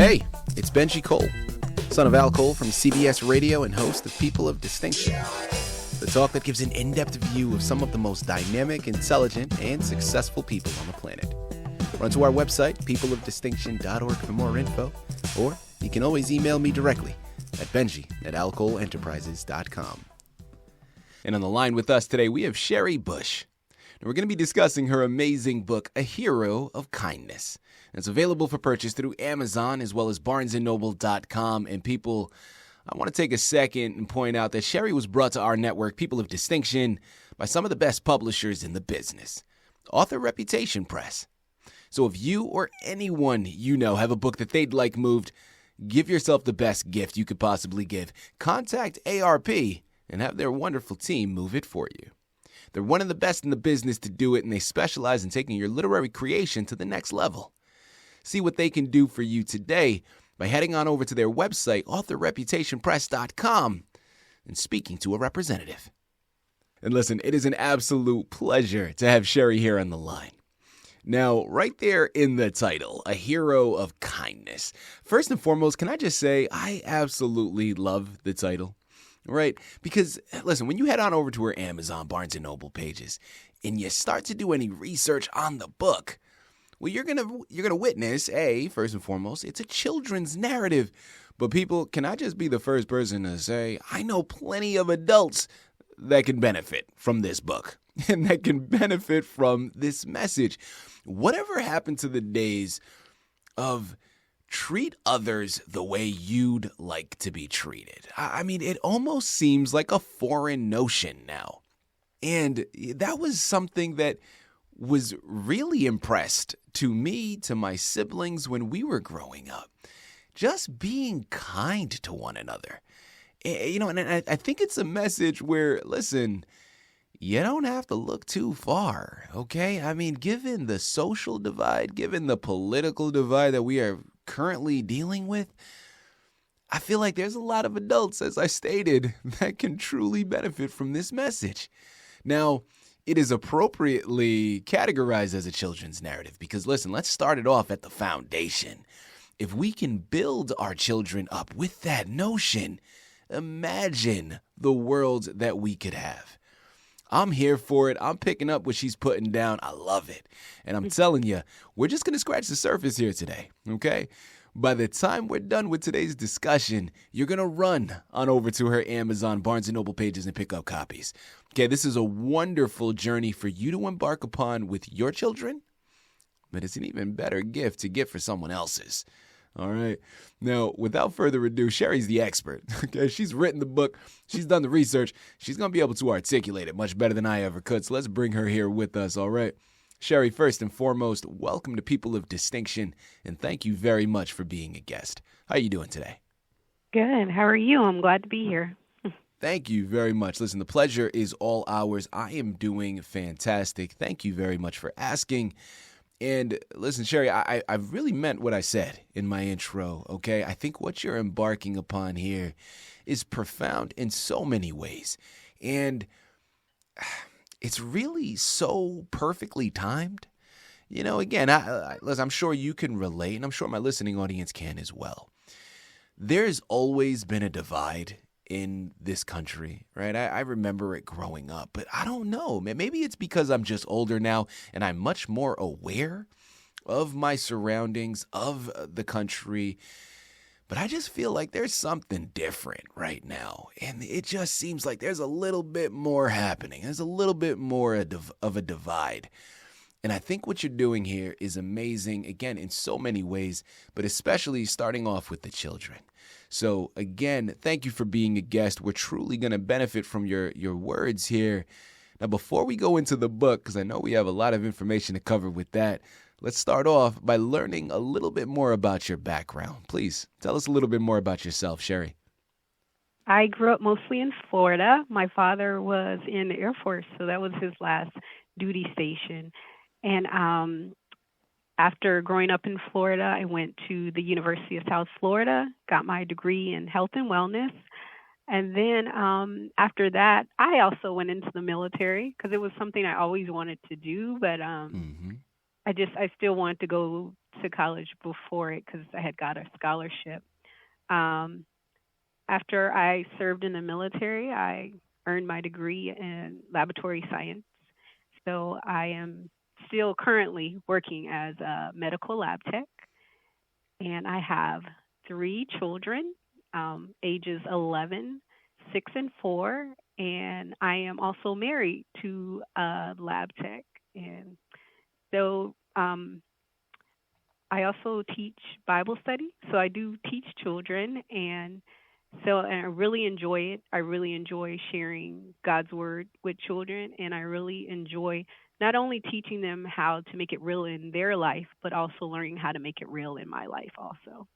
Hey, it's Benji Cole, son of Al Cole from CBS Radio and host of People of Distinction, the talk that gives an in-depth view of some of the most dynamic, intelligent, and successful people on the planet. Run to our website, peopleofdistinction.org for more info, or you can always email me directly at benji@alcoleenterprises.com. And on the line with us today, we have Sherri Bush. And we're going to be discussing her amazing book, A Hero of Kindness. And it's available for purchase through Amazon as well as barnesandnoble.com. And people, I want to take a second and point out that Sherri was brought to our network, People of Distinction, by some of the best publishers in the business, Author Reputation Press. So if you or anyone you know have a book that they'd like moved, give yourself the best gift you could possibly give. Contact ARP and have their wonderful team move it for you. They're one of the best in the business to do it, and they specialize in taking your literary creation to the next level. See what they can do for you today by heading on over to their website, authorreputationpress.com, and speaking to a representative. And listen, it is an absolute pleasure to have Sherri here on the line. Now, right there in the title, A Hero of Kindness. First and foremost, can I just say I absolutely love the title. Right? Because, listen, when you head on over to her Amazon, Barnes & Noble pages, and you start to do any research on the book, well, you're gonna witness, first and foremost, it's a children's narrative. But people, can I just be the first person to say, I know plenty of adults that can benefit from this book and that can benefit from this message. Whatever happened to the days of treat others the way you'd like to be treated? I mean, it almost seems like a foreign notion now. And that was something that was really impressed to me, to my siblings when we were growing up. Just being kind to one another. You know, and I think it's a message where, listen, you don't have to look too far, okay? I mean, given the social divide, given the political divide that we are currently dealing with, I feel like there's a lot of adults, as I stated, that can truly benefit from this message. Now, it is appropriately categorized as a children's narrative because, listen, let's start it off at the foundation. If we can build our children up with that notion, imagine the world that we could have. I'm here for it. I'm picking up what she's putting down. I love it. And I'm telling you, we're just going to scratch the surface here today, okay? By the time we're done with today's discussion, you're going to run on over to her Amazon, Barnes & Noble pages and pick up copies. Okay, this is a wonderful journey for you to embark upon with your children, but it's an even better gift to get for someone else's. All right. Now, without further ado, Sherri's the expert. Okay, she's written the book. She's done the research. She's going to be able to articulate it much better than I ever could. So let's bring her here with us. All right. Sherri, first and foremost, welcome to People of Distinction, and thank you very much for being a guest. How are you doing today? Good. How are you? I'm glad to be here. Thank you very much. Listen, the pleasure is all ours. I am doing fantastic. Thank you very much for asking. And listen, Sherri, I really meant what I said in my intro, okay? I think what you're embarking upon here is profound in so many ways. And it's really so perfectly timed. You know, again, listen, I'm sure you can relate, and I'm sure my listening audience can as well. There's always been a divide in this country, right? I remember it growing up, but I don't know. Maybe it's because I'm just older now and I'm much more aware of my surroundings, of the country. But I just feel like there's something different right now. And it just seems like there's a little bit more happening. There's a little bit more of a divide. And I think what you're doing here is amazing, again, in so many ways, but especially starting off with the children. So, again, thank you for being a guest. We're truly going to benefit from your words here. Now, before we go into the book, because I know we have a lot of information to cover with that, let's start off by learning a little bit more about your background. Please, tell us a little bit more about yourself, Sherri. I grew up mostly in Florida. My father was in the Air Force, so that was his last duty station. And after growing up in Florida, I went to the University of South Florida, got my degree in health and wellness. And then after that, I also went into the military because it was something I always wanted to do. But I still wanted to go to college before it because I had got a scholarship. Um, After I served in the military, I earned my degree in laboratory science. So I am still currently working as a medical lab tech, and I have three children, ages 11, 6, and 4. And I am also married to a lab tech. And so I also teach Bible study. So I do teach children, and I really enjoy it. I really enjoy sharing God's word with children, and I really enjoy not only teaching them how to make it real in their life, but also learning how to make it real in my life also.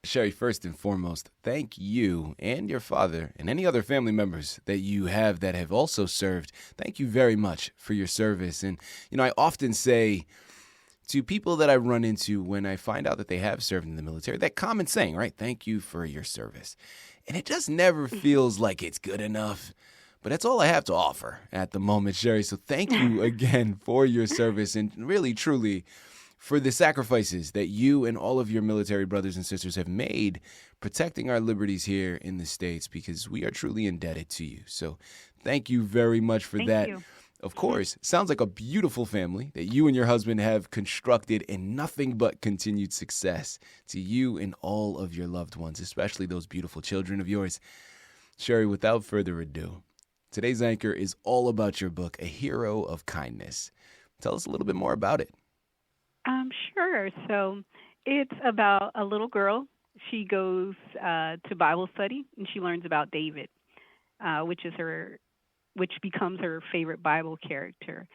Sherri, first and foremost, thank you and your father and any other family members that you have that have also served. Thank you very much for your service. And, I often say to people that I run into when I find out that they have served in the military, that common saying, right? Thank you for your service. And it just never feels like it's good enough. But that's all I have to offer at the moment, Sherri. So thank you again for your service and really, truly, for the sacrifices that you and all of your military brothers and sisters have made protecting our liberties here in the States, because we are truly indebted to you. So thank you very much for that. Thank you. Of course, sounds like a beautiful family that you and your husband have constructed, and nothing but continued success to you and all of your loved ones, especially those beautiful children of yours. Sherri, without further ado, today's anchor is all about your book, A Hero of Kindness. Tell us a little bit more about it. Sure. So it's about a little girl. She goes to Bible study, and she learns about David, which becomes her favorite Bible character.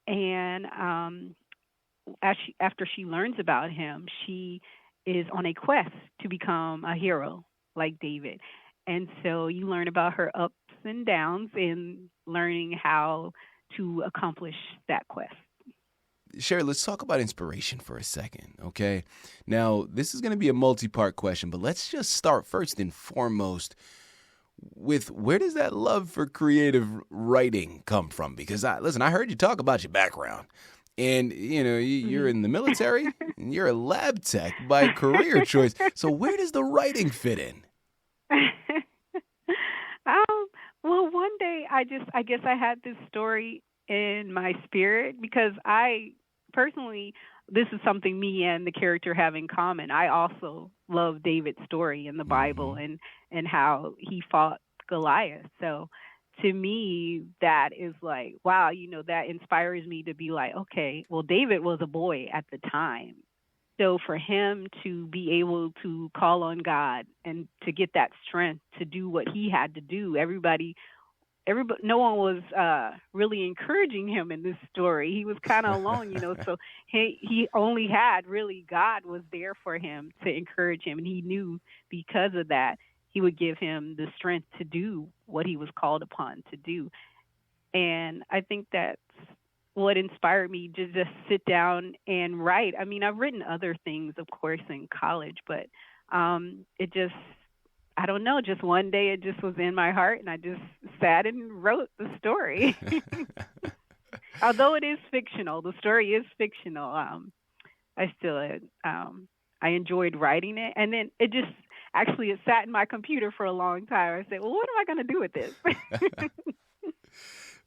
And after she learns about him, she is on a quest to become a hero like David. And so you learn about her ups and downs in learning how to accomplish that quest. Sherri, let's talk about inspiration for a second, okay? Now, this is going to be a multi-part question, but let's just start first and foremost with, where does that love for creative writing come from? Because, I heard you talk about your background. And, you're in the military, and you're a lab tech by career choice. So where does the writing fit in? Well, one day I guess I had this story in my spirit, because I personally, this is something me and the character have in common. I also love David's story in the Bible, and how he fought Goliath. So to me, that is like, wow, that inspires me to be like, okay, well, David was a boy at the time. So for him to be able to call on God and to get that strength to do what he had to do, no one was really encouraging him in this story. He was kind of alone, so he only had, really, God was there for him to encourage him. And he knew because of that, he would give him the strength to do what he was called upon to do. And I think that's what inspired me to just sit down and write. I mean, I've written other things, of course, in college, but it just, I don't know, just one day it just was in my heart, and I just sat and wrote the story. Although it is fictional, the story is fictional. I still, I enjoyed writing it, and then it sat in my computer for a long time. I said, well, what am I going to do with this?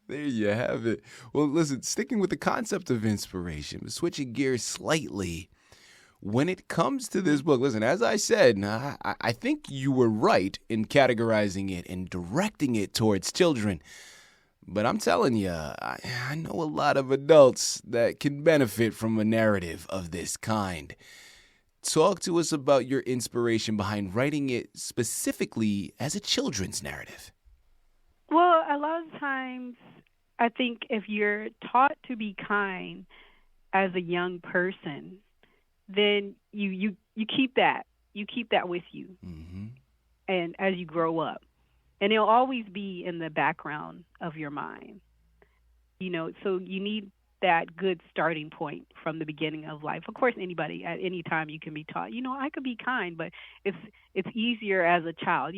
There you have it. Well, listen, sticking with the concept of inspiration, but switching gears slightly, when it comes to this book, listen, as I said, I think you were right in categorizing it and directing it towards children. But I'm telling you, I know a lot of adults that can benefit from a narrative of this kind. Talk to us about your inspiration behind writing it specifically as a children's narrative. Well, a lot of times, I think if you're taught to be kind as a young person, then you keep that with you, and as you grow up, and it'll always be in the background of your mind. So you need that good starting point from the beginning of life. Of course, anybody at any time you can be taught. I could be kind, but it's easier as a child.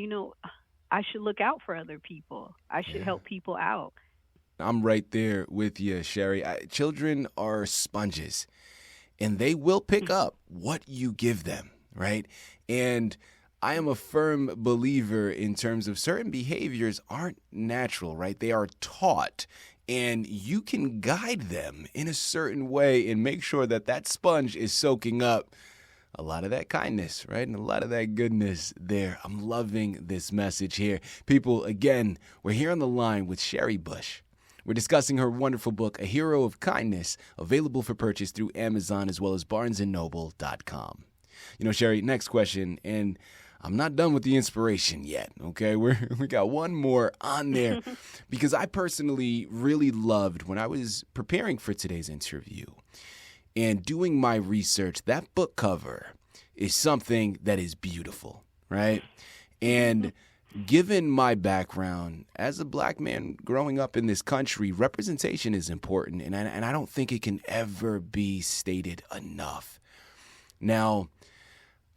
I should look out for other people. I should help people out. I'm right there with you, Sherri. Children are sponges. and they will pick up what you give them, right? And I am a firm believer in terms of certain behaviors aren't natural, right? They are taught, and you can guide them in a certain way and make sure that that sponge is soaking up a lot of that kindness, right? And a lot of that goodness there. I'm loving this message here. People, again, we're here on the line with Sherri Bush. We're discussing her wonderful book, A Hero of Kindness, available for purchase through Amazon as well as barnesandnoble.com. You know, Sherri, next question, and I'm not done with the inspiration yet, okay? We got one more on there because I personally really loved when I was preparing for today's interview and doing my research, that book cover is something that is beautiful, right? And given my background as a black man growing up in this country, representation is important, and I don't think it can ever be stated enough. Now,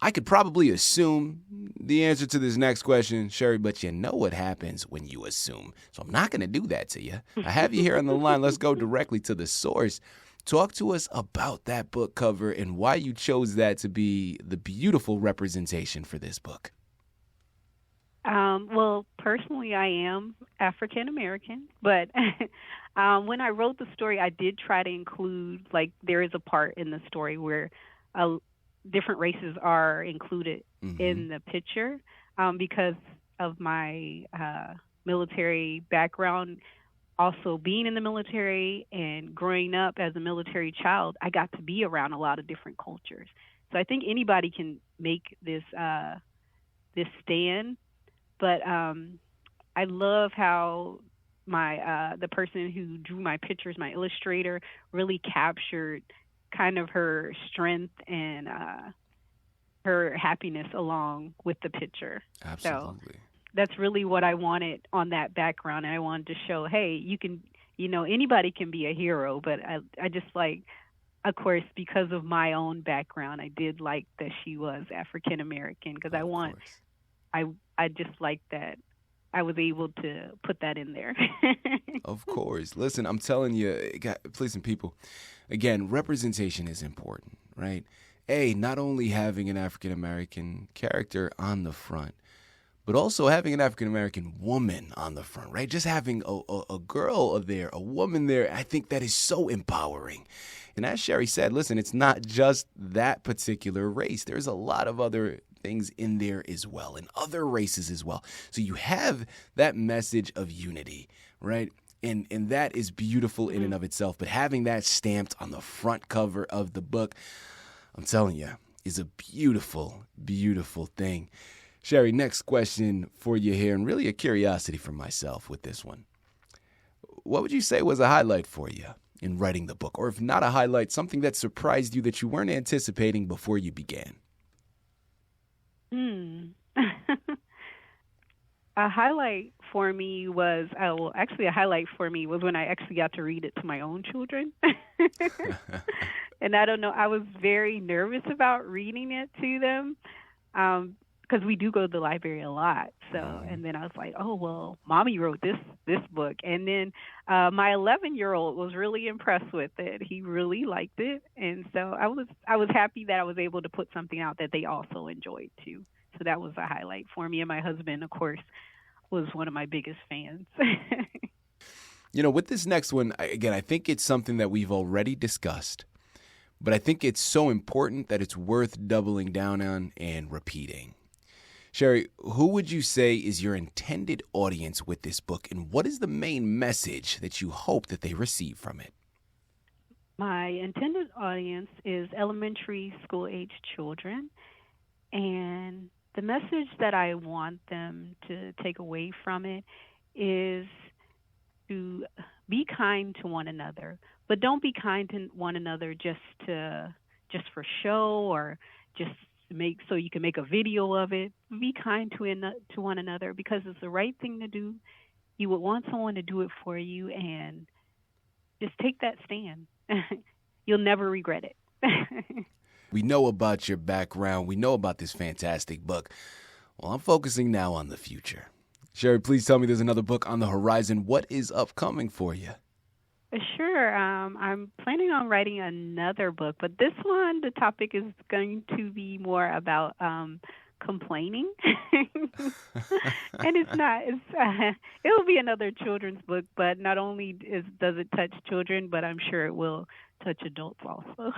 I could probably assume the answer to this next question, Sherri, but you know what happens when you assume. So I'm not going to do that to you. I have you here on the line. Let's go directly to the source. Talk to us about that book cover and why you chose that to be the beautiful representation for this book. Well, personally, I am African American, but when I wrote the story, I did try to include, like, there is a part in the story where different races are included in the picture because of my military background. Also, being in the military and growing up as a military child, I got to be around a lot of different cultures. So I think anybody can make this stand. But I love how the person who drew my pictures, my illustrator, really captured kind of her strength and her happiness along with the picture. Absolutely. So that's really what I wanted on that background. And I wanted to show, hey, you can, anybody can be a hero. But I just like, of course, because of my own background, I did like that she was African American because I just like that I was able to put that in there. Of course. Listen, I'm telling you, listen, people, again, representation is important, right? Not only having an African-American character on the front, but also having an African-American woman on the front, right? Just having a girl there, a woman there, I think that is so empowering. And as Sherri said, listen, it's not just that particular race. There's a lot of other things in there as well, and other races as well. So you have that message of unity, right? And that is beautiful in and of itself. But having that stamped on the front cover of the book, I'm telling you, is a beautiful, beautiful thing. Sherri, next question for you here, and really a curiosity for myself with this one. What would you say was a highlight for you in writing the book? Or if not a highlight, something that surprised you that you weren't anticipating before you began? A highlight for me was, a highlight for me was when I actually got to read it to my own children. And I don't know, I was very nervous about reading it to them because we do go to the library a lot. So, and then I was like, oh, well, Mommy wrote this book. And then my 11-year-old was really impressed with it. He really liked it. And so I was happy that I was able to put something out that they also enjoyed too. So that was a highlight for me. And my husband, of course, was one of my biggest fans. With this next one, again, I think it's something that we've already discussed, but I think it's so important that it's worth doubling down on and repeating. Sherri, who would you say is your intended audience with this book, and what is the main message that you hope that they receive from it? My intended audience is elementary school-age children, and the message that I want them to take away from it is to be kind to one another, but don't be kind to one another just for show or just so you can make a video of it. Be kind to one another because it's the right thing to do. You would want someone to do it for you, and just take that stand. You'll never regret it. We know about your background. We know about this fantastic book. Well, I'm focusing now on the future. Sherri, please tell me there's another book on the horizon. What is upcoming for you? Sure. I'm planning on writing another book, but this one, the topic is going to be more about complaining, and it's not. It will be another children's book, but not only does it touch children, but I'm sure it will touch adults also.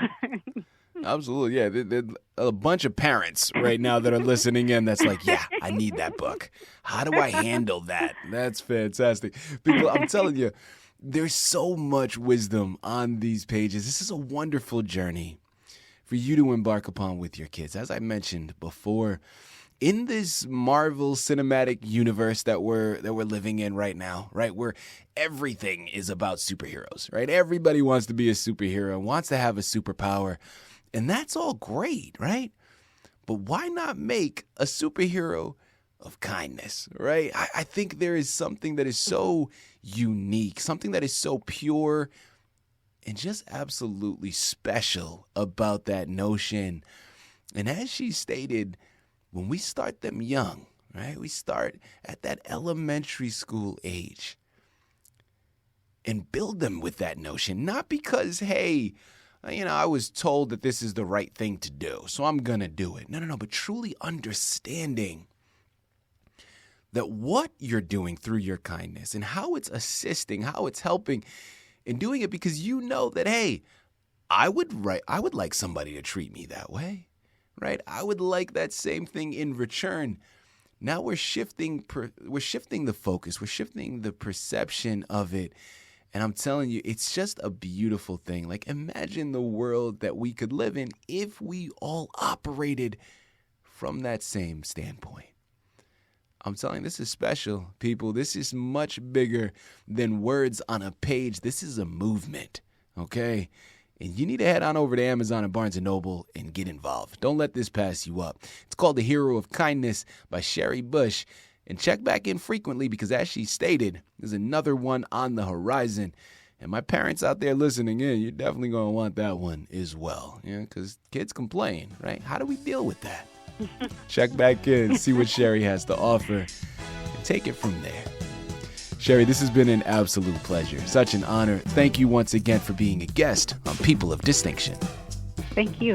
Absolutely, yeah. There a bunch of parents right now that are listening in that's like, yeah, I need that book. How do I handle that? That's fantastic. People, I'm telling you, there's so much wisdom on these pages. This is a wonderful journey for you to embark upon with your kids. As I mentioned before, in this Marvel cinematic universe that we're living in right now, right, where everything is about superheroes, right? Everybody wants to be a superhero, wants to have a superpower, and that's all great, right? But why not make a superhero of kindness, right? I think there is something that is so unique, something that is so pure and just absolutely special about that notion. And as she stated, when we start them young, right? We start at that elementary school age and build them with that notion, not because, hey, I was told that this is the right thing to do, so I'm going to do it. No, but truly understanding that what you're doing through your kindness and how it's assisting, how it's helping, and doing it because you know that, hey, I would like somebody to treat me that way, right? I would like that same thing in return. Now we're shifting the focus, we're shifting the perception of it. And I'm telling you, it's just a beautiful thing. Like, imagine the world that we could live in if we all operated from that same standpoint. I'm telling you, this is special, people. This is much bigger than words on a page. This is a movement, okay? And you need to head on over to Amazon and Barnes & Noble and get involved. Don't let this pass you up. It's called The Hero of Kindness by Sherri Bush. And check back in frequently because, as she stated, there's another one on the horizon. And my parents out there listening in, you're definitely going to want that one as well. Because kids complain, right? How do we deal with that? Check back in, see what Sherri has to offer, and take it from there. Sherri, this has been an absolute pleasure. Such an honor. Thank you once again for being a guest on People of Distinction. Thank you.